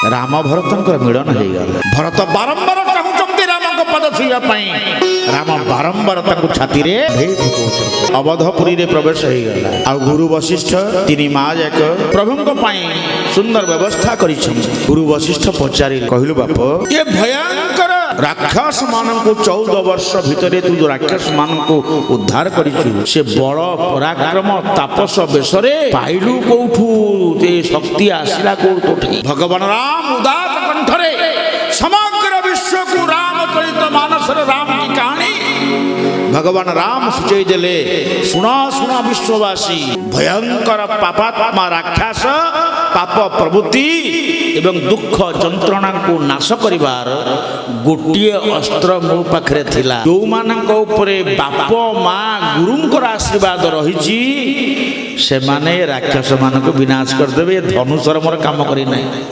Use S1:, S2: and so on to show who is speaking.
S1: राम भरतंकर मिलन हो गला। भरत बारंबार चाहूचंती राम को पद छुआ राम बारंबार छाती रे अवधपुरी रे प्रवेश हो गला। आ गुरु वशिष्ठ तीन माँ जाक प्रभु सुंदर व्यवस्था कर। गुरु वशिष्ठ पचारि कहलु बाप ये भयंकर राक्षस मान को 14 वर्ष भितर तू जो राक्षस मान को उद्धार करिछु से बड़ पराक्रम तापस बेसरे पाइलु कोठू ते शक्ति आसिला कोठू। भगवान राम उदात कंठरे समग्र विश्व को रामचरित मानस राम की कहानी भगवान राम सुचई देले। सुना सुना विश्ववासी भयंकर पापात्मा राक्षस पाप प्रवृत्ति एवं दुख जंत्रणा को नाश करिवार गोटिए अस्त्र मो पाखरे थिला। जो मानक उपरे बाप माँ गुरुंकर आशीर्वाद रही से माने राक्षस मान को विनाश कर देबे। धनुषर मोर काम करी नहीं।